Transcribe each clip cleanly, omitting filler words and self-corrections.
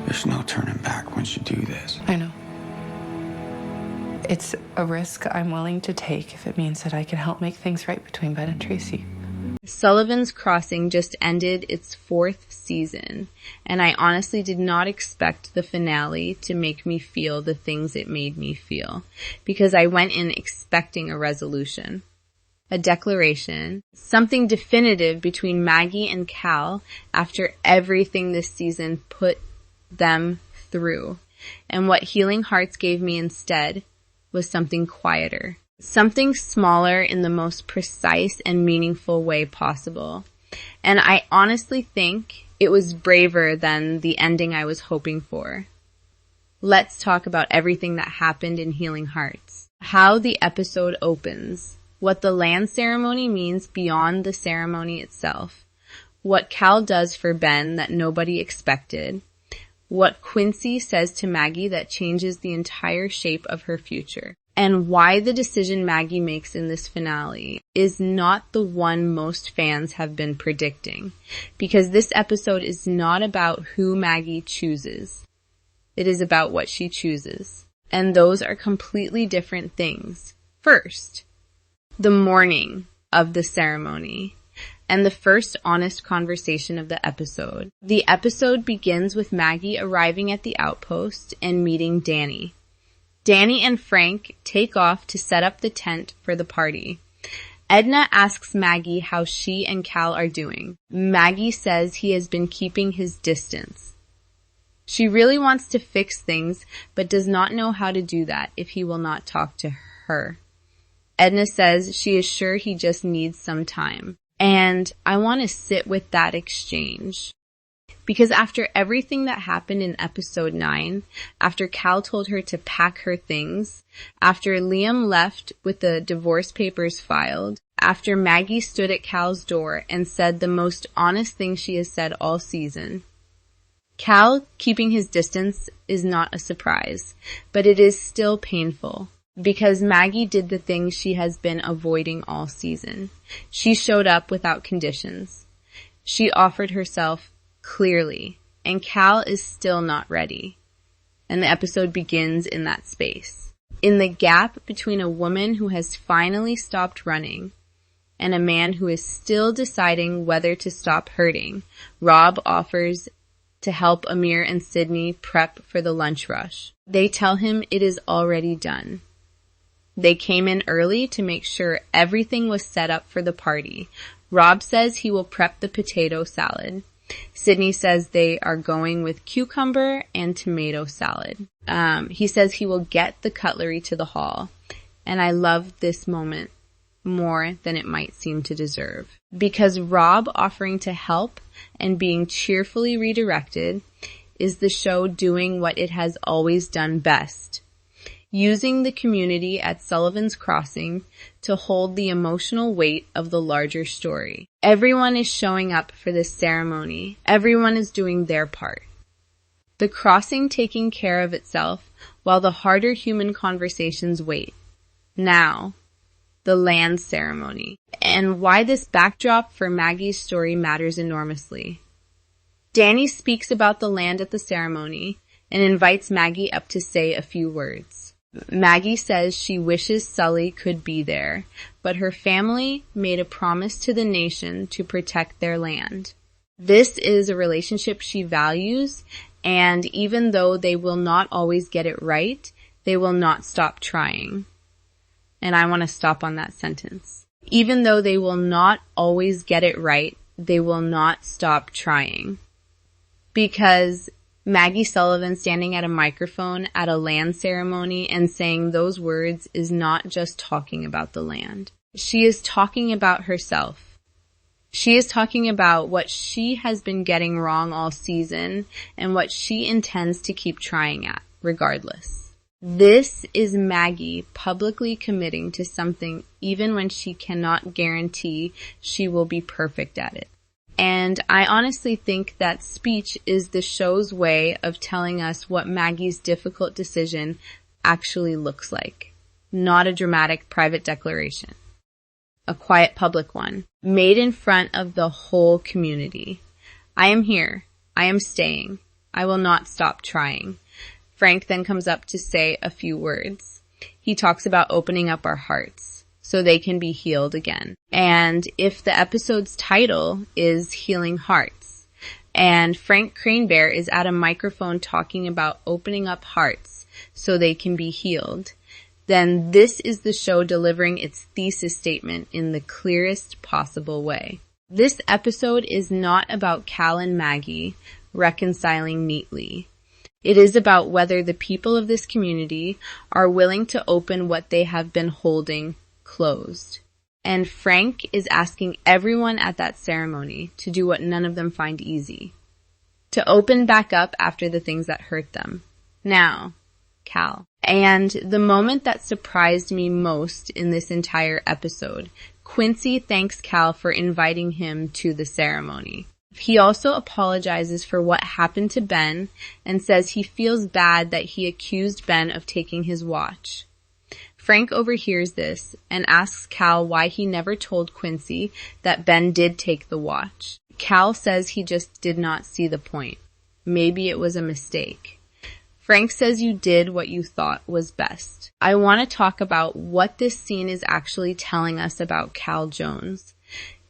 There's no turning back once you do this. I know. It's a risk I'm willing to take if it means that I can help make things right between Ben and Tracy. Sullivan's Crossing just ended its 4th season, and I honestly did not expect the finale to make me feel the things it made me feel, because I went in expecting a resolution, a declaration, something definitive between Maggie and Cal after everything this season put them through. And what Healing Hearts gave me instead was something quieter. Something smaller in the most precise and meaningful way possible. And I honestly think it was braver than the ending I was hoping for. Let's talk about everything that happened in Healing Hearts. How the episode opens. What the land ceremony means beyond the ceremony itself. What Cal does for Ben that nobody expected. What Quincy says to Maggie that changes the entire shape of her future. And why the decision Maggie makes in this finale is not the one most fans have been predicting. Because this episode is not about who Maggie chooses. It is about what she chooses. And those are completely different things. First, the morning of the ceremony. And the first honest conversation of the episode. The episode begins with Maggie arriving at the outpost and meeting Danny. Danny and Frank take off to set up the tent for the party. Edna asks Maggie how she and Cal are doing. Maggie says he has been keeping his distance. She really wants to fix things, but does not know how to do that if he will not talk to her. Edna says she is sure he just needs some time. And I want to sit with that exchange. Because after everything that happened in episode 9, after Cal told her to pack her things, after Liam left with the divorce papers filed, after Maggie stood at Cal's door and said the most honest thing she has said all season, Cal keeping his distance is not a surprise, but it is still painful. Because Maggie did the thing she has been avoiding all season. She showed up without conditions. She offered herself clearly, and Cal is still not ready. And the episode begins in that space. In the gap between a woman who has finally stopped running and a man who is still deciding whether to stop hurting, Rob offers to help Amir and Sydney prep for the lunch rush. They tell him it is already done. They came in early to make sure everything was set up for the party. Rob says he will prep the potato salad. Sydney says they are going with cucumber and tomato salad. He says he will get the cutlery to the hall. And I love this moment more than it might seem to deserve. Because Rob offering to help and being cheerfully redirected is the show doing what it has always done best. Using the community at Sullivan's Crossing to hold the emotional weight of the larger story. Everyone is showing up for this ceremony. Everyone is doing their part. The crossing taking care of itself while the harder human conversations wait. Now, the land ceremony. And why this backdrop for Maggie's story matters enormously. Danny speaks about the land at the ceremony and invites Maggie up to say a few words. Maggie says she wishes Sully could be there, but her family made a promise to the nation to protect their land. This is a relationship she values, and even though they will not always get it right, they will not stop trying. And I want to stop on that sentence. Even though they will not always get it right, they will not stop trying. Because Maggie Sullivan standing at a microphone at a land ceremony and saying those words is not just talking about the land. She is talking about herself. She is talking about what she has been getting wrong all season and what she intends to keep trying at, regardless. This is Maggie publicly committing to something even when she cannot guarantee she will be perfect at it. And I honestly think that speech is the show's way of telling us what Maggie's difficult decision actually looks like. Not a dramatic private declaration. A quiet public one, made in front of the whole community. I am here. I am staying. I will not stop trying. Frank then comes up to say a few words. He talks about opening up our hearts so they can be healed again. And if the episode's title is Healing Hearts, and Frank Cranebear is at a microphone talking about opening up hearts so they can be healed, then this is the show delivering its thesis statement in the clearest possible way. This episode is not about Cal and Maggie reconciling neatly. It is about whether the people of this community are willing to open what they have been holding closed. And Frank is asking everyone at that ceremony to do what none of them find easy. To open back up after the things that hurt them. Now, Cal. And the moment that surprised me most in this entire episode, Quincy thanks Cal for inviting him to the ceremony. He also apologizes for what happened to Ben and says he feels bad that he accused Ben of taking his watch. Frank overhears this and asks Cal why he never told Quincy that Ben did take the watch. Cal says he just did not see the point. Maybe it was a mistake. Frank says you did what you thought was best. I want to talk about what this scene is actually telling us about Cal Jones.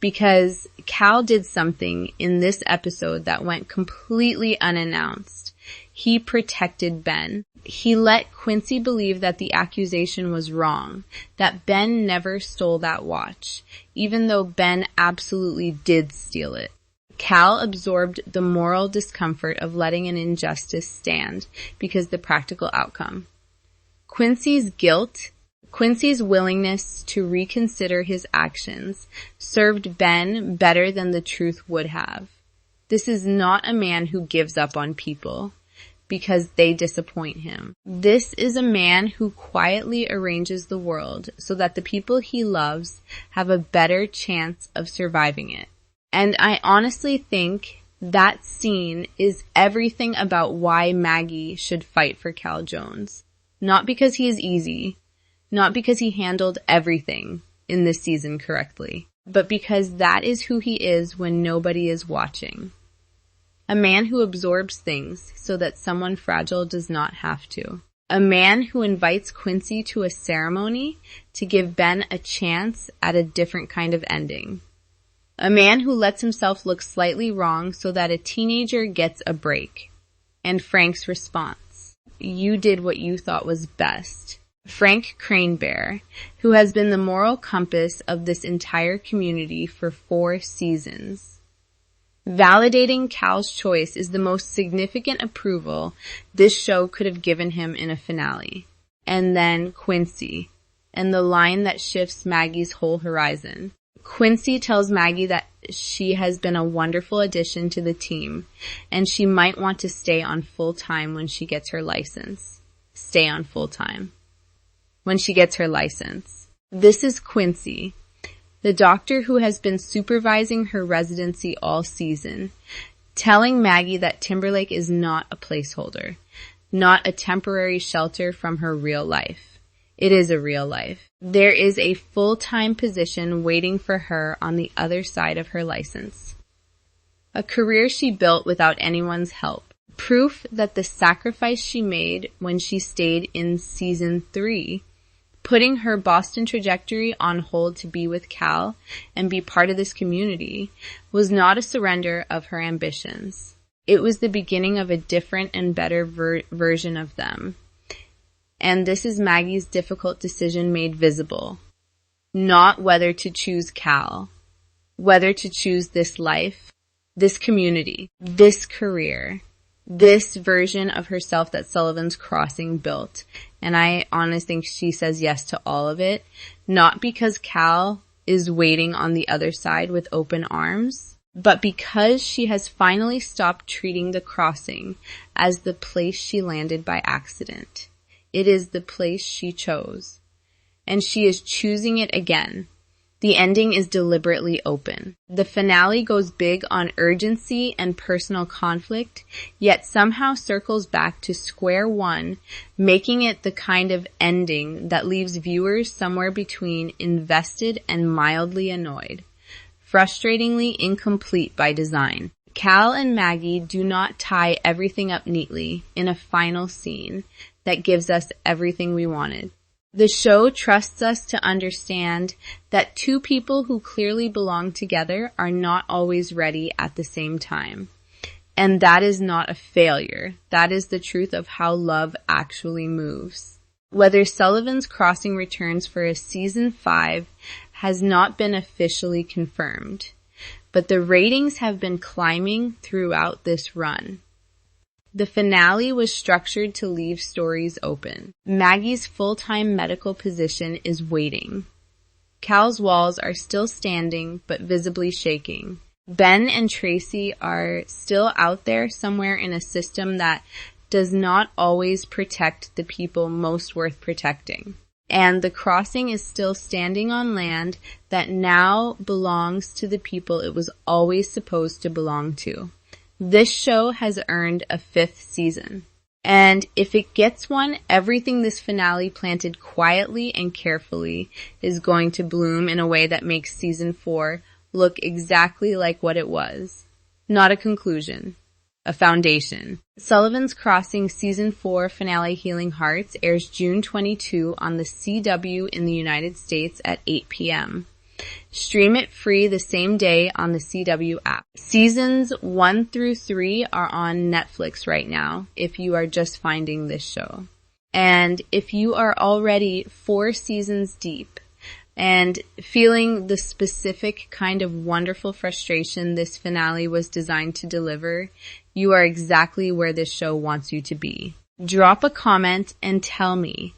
Because Cal did something in this episode that went completely unannounced. He protected Ben. He let Quincy believe that the accusation was wrong, that Ben never stole that watch, even though Ben absolutely did steal it. Cal absorbed the moral discomfort of letting an injustice stand because the practical outcome. Quincy's willingness to reconsider his actions served Ben better than the truth would have. This is not a man who gives up on people because they disappoint him. This is a man who quietly arranges the world so that the people he loves have a better chance of surviving it. And I honestly think that scene is everything about why Maggie should fight for Cal Jones. Not because he is easy, not because he handled everything in this season correctly, but because that is who he is when nobody is watching. A man who absorbs things so that someone fragile does not have to. A man who invites Quincy to a ceremony to give Ben a chance at a different kind of ending. A man who lets himself look slightly wrong so that a teenager gets a break. And Frank's response. You did what you thought was best. Frank Cranebear, who has been the moral compass of this entire community for 4 seasons. Validating Cal's choice is the most significant approval this show could have given him in a finale. And then Quincy, and the line that shifts Maggie's whole horizon. Quincy tells Maggie that she has been a wonderful addition to the team, and she might want to stay on full-time when she gets her license. Stay on full-time. When she gets her license. This is Quincy, the doctor who has been supervising her residency all season, telling Maggie that Timberlake is not a placeholder, not a temporary shelter from her real life. It is a real life. There is a full-time position waiting for her on the other side of her license. A career she built without anyone's help. Proof that the sacrifice she made when she stayed in season 3, putting her Boston trajectory on hold to be with Cal and be part of this community, was not a surrender of her ambitions. It was the beginning of a different and better version of them. And this is Maggie's difficult decision made visible. Not whether to choose Cal, whether to choose this life, this community, this career, this version of herself that Sullivan's Crossing built. And I honestly think she says yes to all of it, not because Cal is waiting on the other side with open arms, but because she has finally stopped treating the crossing as the place she landed by accident. It is the place she chose. And she is choosing it again. The ending is deliberately open. The finale goes big on urgency and personal conflict, yet somehow circles back to square one, making it the kind of ending that leaves viewers somewhere between invested and mildly annoyed. Frustratingly incomplete by design. Cal and Maggie do not tie everything up neatly in a final scene that gives us everything we wanted. The show trusts us to understand that two people who clearly belong together are not always ready at the same time. And that is not a failure. That is the truth of how love actually moves. Whether Sullivan's Crossing returns for a season 5 has not been officially confirmed, but the ratings have been climbing throughout this run. The finale was structured to leave stories open. Maggie's full-time medical position is waiting. Cal's walls are still standing, but visibly shaking. Ben and Tracy are still out there somewhere in a system that does not always protect the people most worth protecting. And the crossing is still standing on land that now belongs to the people it was always supposed to belong to. This show has earned a 5th season. And if it gets one, everything this finale planted quietly and carefully is going to bloom in a way that makes season 4 look exactly like what it was. Not a conclusion. A foundation. Sullivan's Crossing Season 4 finale Healing Hearts airs June 22 on the CW in the United States at 8 p.m. Stream it free the same day on the CW app. Seasons 1 through 3 are on Netflix right now if you are just finding this show. And if you are already 4 seasons deep and feeling the specific kind of wonderful frustration this finale was designed to deliver, you are exactly where this show wants you to be. Drop a comment and tell me,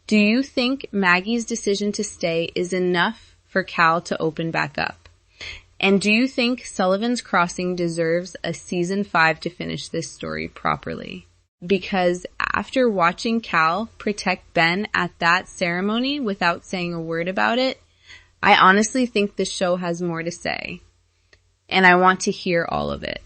do you think Maggie's decision to stay is enough for Cal to open back up? And do you think Sullivan's Crossing deserves a season 5 to finish this story properly? Because after watching Cal protect Ben at that ceremony without saying a word about it, I honestly think the show has more to say. And I want to hear all of it.